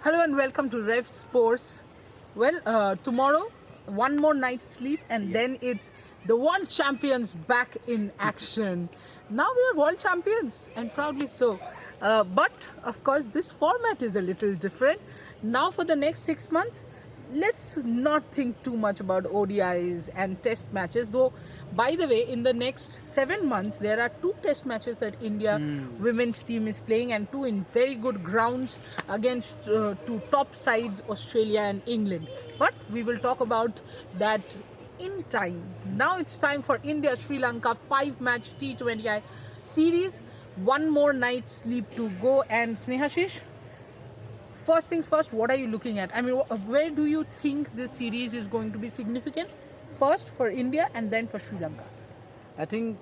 Hello and welcome to Revsportz. Well, tomorrow, one more night's sleep, and then it's the world champions back in action. Now we are world champions, and proudly so. But of course, this format is a little different. Now, for the next 6 months, let's not think too much about ODIs and test matches. Though, by the way, in the next 7 months, there are two test matches that India women's team is playing, and two in very good grounds against two top sides, Australia and England. But we will talk about that in time. Now it's time for India Sri Lanka 5-match T20I series. One more night's sleep to go. And Snehasis, first things first, what are you looking at? I mean, where do you think this series is going to be significant? First for India and then for Sri Lanka. I think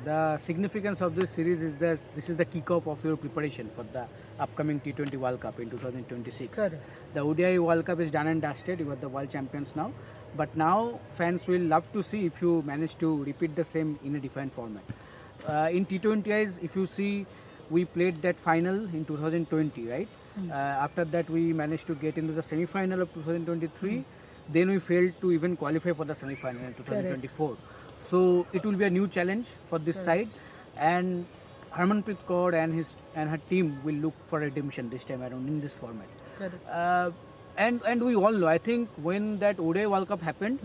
the significance of this series is that this is the kickoff of your preparation for the upcoming T20 World Cup in 2026. Correct. The ODI World Cup is done and dusted. You are the world champions now. But now fans will love to see if you manage to repeat the same in a different format. In T20Is, if you see, we played that final in 2020, right? After that, we managed to get into the semi-final of 2023. Then we failed to even qualify for the semi-final in 2024. So it will be a new challenge for this side, and Harmanpreet Kaur and her team will look for redemption this time around in this format. And we all know, I think when that ODI World Cup happened,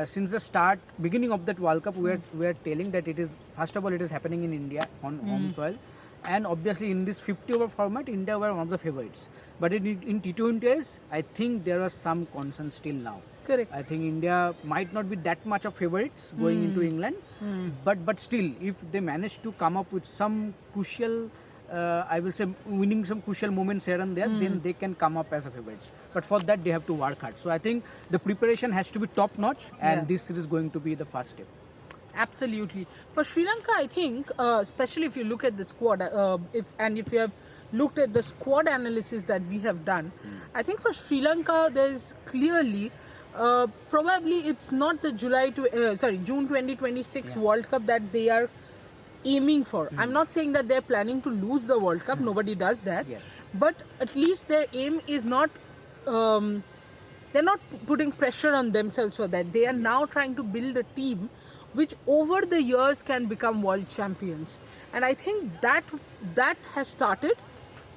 since the beginning of that World Cup, we are telling that it is, first of all, it is happening in India on home soil, and obviously in this 50-over format, India were one of the favorites. But in T20s, I think there are some concerns still now. Correct. I think India might not be that much of favorites going into England, but still, if they manage to come up with some crucial, I will say, winning some crucial moments here and there, then they can come up as a favorites. But for that, they have to work hard. So I think the preparation has to be top notch, and this is going to be the first step. Absolutely. For Sri Lanka, I think, especially if you look at the squad, if you have looked at the squad analysis that we have done, I think for Sri Lanka, there's clearly, probably it's not the June 2026 World Cup that they are aiming for. I'm not saying that they're planning to lose the World Cup. Nobody does that. Yes. But at least their aim is not. They're not putting pressure on themselves for that. They are now trying to build a team which over the years can become world champions. And I think that has started.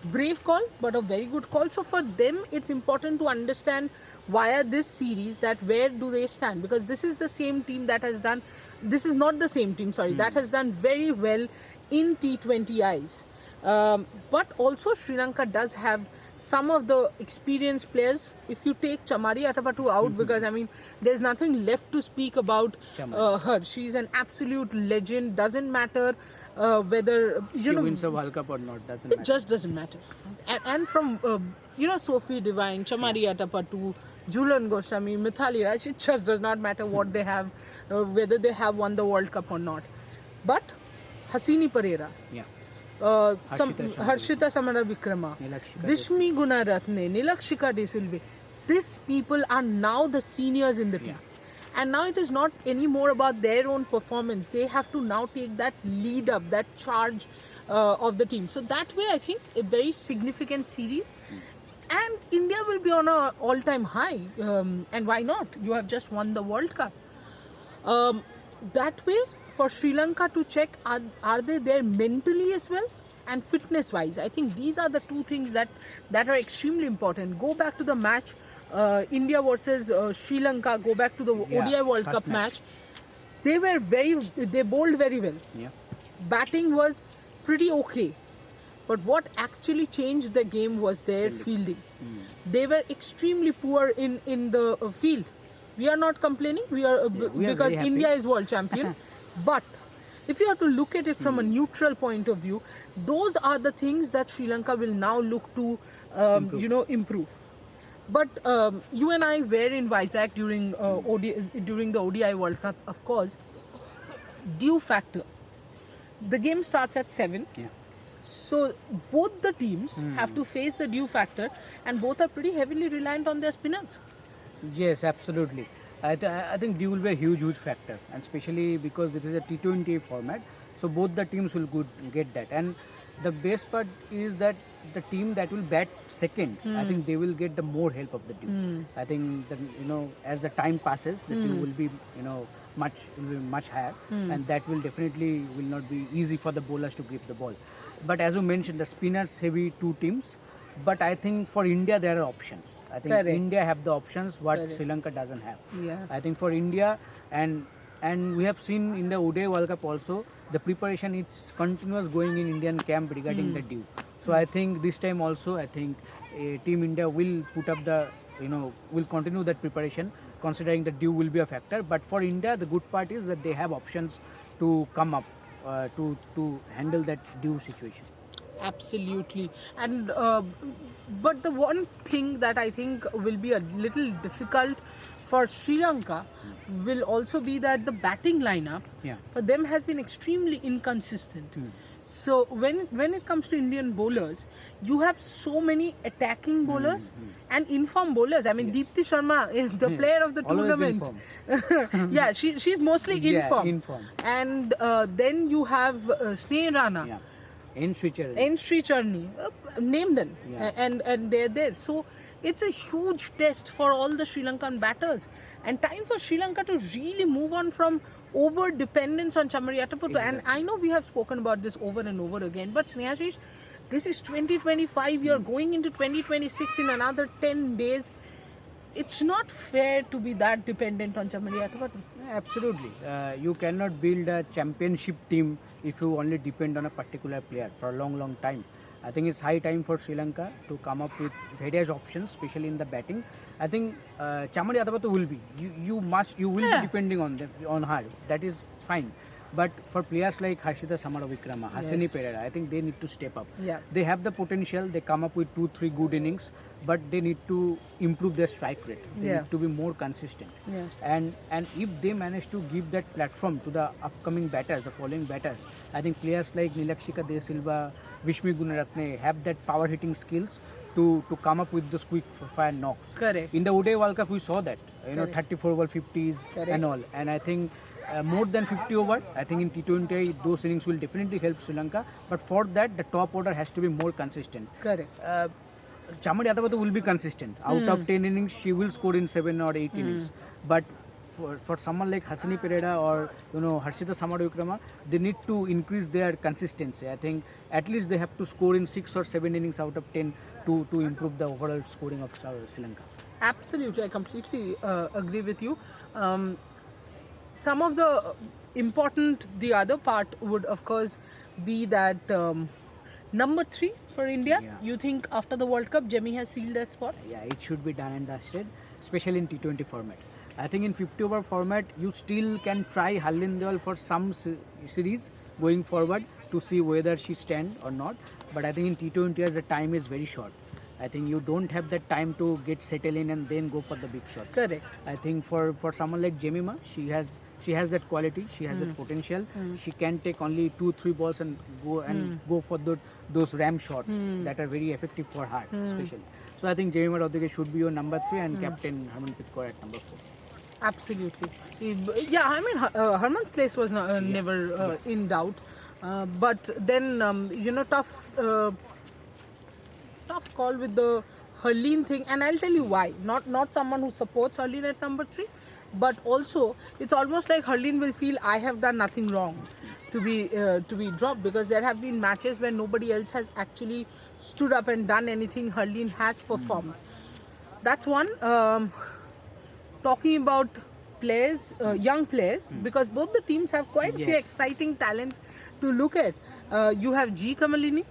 Brave call, but a very good call. So for them, it's important to understand via this series that where do they stand, because this is the same team that has done, this is not the same team, that has done very well in T20Is. But also Sri Lanka does have some of the experienced players. If you take Chamari Atapattu out, because I mean, there's nothing left to speak about her. She's an absolute legend. Doesn't matter whether she wins a World Cup or not. It just doesn't matter. And from Sophie Devine, Chamari Atapattu, Jhulan Goswami, Mithali Raj, it just does not matter what they have, whether they have won the World Cup or not. But Hasini Pereira, Harshita Samara Vikrama, Vishmi Gunaratne, Nilakshika De Silve, these people are now the seniors in the team. And now it is not anymore about their own performance. They have to now take that lead up, that charge of the team. So that way, I think a very significant series. And India will be on an all-time high. And why not? You have just won the World Cup. That way, for Sri Lanka to check, are they there mentally as well? And fitness-wise, I think these are the two things that are extremely important. Go back to the match, India versus Sri Lanka, go back to the ODI World Cup match. They bowled very well. Batting was pretty okay. But what actually changed the game was their fielding. They were extremely poor in the field. We are not complaining. We are because India is world champion. But if you have to look at it from a neutral point of view, those are the things that Sri Lanka will now look to improve. But you and I were in Vizag during the ODI World Cup, of course. Due factor. The game starts at 7. So both the teams have to face the due factor, and both are pretty heavily reliant on their spinners. Yes, absolutely. I think due will be a huge factor, and especially because it is a T20 format. So both the teams will get that. And The best part is that the team that will bat second, I think they will get the more help of the dew. I think that, as the time passes, the dew will be much higher, and that will definitely will not be easy for the bowlers to grip the ball. But as you mentioned, the spinners heavy two teams. But I think for India there are options. I think Correct. India have the options what Correct. Sri Lanka doesn't have. Yeah. I think for India and we have seen in the ODI World Cup also the preparation is continuous going in Indian camp regarding the dew. So I think this time also I think Team India will put up the will continue that preparation considering the dew will be a factor. But for India the good part is that they have options to come up to handle that dew situation. Absolutely. And but the one thing that I think will be a little difficult for Sri Lanka will also be that the batting lineup for them has been extremely inconsistent. So when it comes to Indian bowlers, you have so many attacking bowlers and informed bowlers. I mean, Deepti Sharma is the player of the Always tournament. Yeah, she's mostly informed. And then you have Sneh Rana. Yeah. In Sri Charni, name them, and they're there. So it's a huge test for all the Sri Lankan batters, and time for Sri Lanka to really move on from over dependence on Chamariataputtu. Exactly. And I know we have spoken about this over and over again, but Snehasis, this is 2025. You're going into 2026 in another 10 days. It's not fair to be that dependent on Chamariataputtu. Absolutely. You cannot build a championship team if you only depend on a particular player for a long time. I think it's high time for Sri Lanka to come up with various options, especially in the batting. I think Chamariataputtu will be. You will be depending on her. That is fine. But for players like Harshita Samaravikrama, Hasani Pereira, I think they need to step up. Yeah. They have the potential. They come up with 2-3 good innings, but they need to improve their strike rate. They need to be more consistent. Yeah. And if they manage to give that platform to the upcoming batters, the following batters, I think players like Nilakshika De Silva, Vishmi Gunaratne have that power hitting skills to come up with those quick fire knocks. Correct. In the ODI World Cup, we saw that. 34 over 50s and all. And I think more than 50 over, I think in T20 those innings will definitely help Sri Lanka. But for that, the top order has to be more consistent. Correct. Chamariataputtu will be consistent. Out of 10 innings, she will score in 7 or 8 innings. But for someone like Hasani Pereira or Harshita Samaravikrama, they need to increase their consistency. I think at least they have to score in 6 or 7 innings out of 10 to improve the overall scoring of Sri Lanka. Absolutely, I completely agree with you. Some of the the other part would of course be that number 3 for India. Yeah. You think after the World Cup, Jemmy has sealed that spot? Yeah, it should be done and dusted, especially in T20 format. I think in 50 over format, you still can try Harleen Dewal for some series going forward to see whether she stand or not. But I think in T20 as the time is very short. I think you don't have that time to get settled in and then go for the big shots. Correct. I think for someone like Jemima, she has that quality, she has that potential. She can take only 2-3 balls and go for those ram shots that are very effective for her, especially. So I think Jemima Rodriguez should be your number 3 and captain Harmanpreet Kaur at number 4. Absolutely. Yeah, I mean, Harman's place was never in doubt. But then, tough call with the Harleen thing. And I'll tell you why. Not someone who supports Harleen at number 3. But also, it's almost like Harleen will feel I have done nothing wrong to be dropped, because there have been matches where nobody else has actually stood up and done anything. Harleen has performed. That's one. Talking about players, young players, because both the teams have quite a few exciting talents to look at. You have G. Kamalini,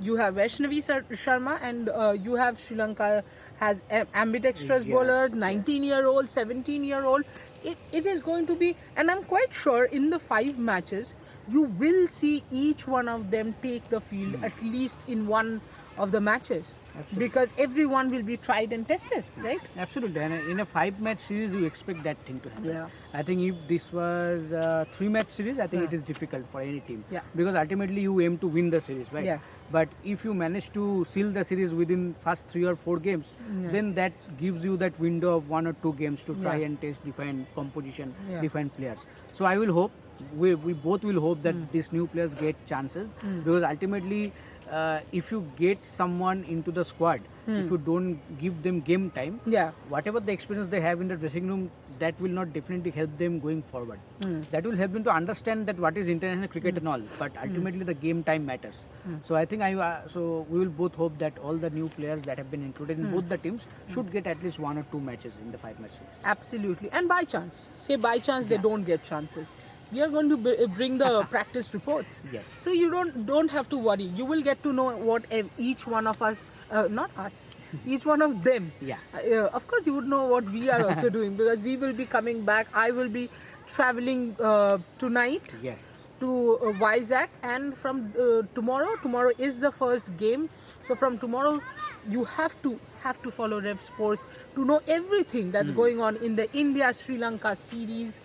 you have Vaishnavi Sharma, and you have Sri Lanka has ambidextrous bowler, 19-year-old, 17-year-old. It is going to be, and I'm quite sure in the 5 matches, you will see each one of them take the field at least in one of the matches. Absolutely. Because everyone will be tried and tested, right? Absolutely. And in a 5-match series, you expect that thing to happen. Yeah. I think if this was a 3-match series, I think it is difficult for any team. Yeah. Because ultimately you aim to win the series, right? Yeah. But if you manage to seal the series within first 3 or 4 games, then that gives you that window of 1 or 2 games to try and test different composition, different players. So I will hope we both will hope that these new players get chances, because ultimately if you get someone into the squad, if you don't give them game time, Yeah. whatever the experience they have in the dressing room, that will not definitely help them going forward. That will help them to understand that what is international cricket and all, but ultimately the game time matters. So I think so we will both hope that all the new players that have been included in both the teams should get at least 1 or 2 matches in the 5-match series. Absolutely. And by chance, say by chance they don't get chances, we are going to bring the practice reports. Yes. So you don't have to worry. You will get to know what each one of us, not us, each one of them. Yeah. Of course, you would know what we are also doing, because we will be coming back. I will be traveling tonight Yes. to Vizag, and from tomorrow is the first game. So from tomorrow, you have to follow Revsportz to know everything that's going on in the India Sri Lanka series.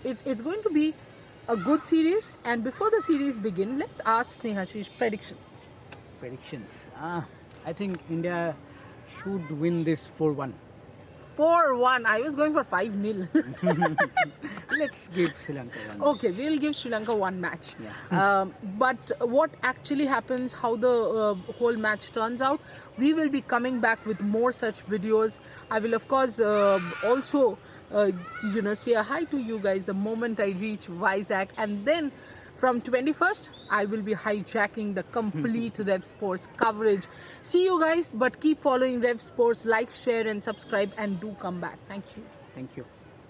It's going to be a good series. And before the series begin, let's ask Snehasis prediction. Predictions. I think India should win this 4-1. 4-1. I was going for 5-0. Let's give Sri Lanka one. Okay, we'll give Sri Lanka one match. Yeah. But what actually happens, how the whole match turns out, we will be coming back with more such videos. I will, of course, also, say a hi to you guys the moment I reach Vizag. And then from 21st, I will be hijacking the complete Revsportz coverage. See you guys, but keep following Revsportz. Like, share and subscribe, and do come back. Thank you. Thank you.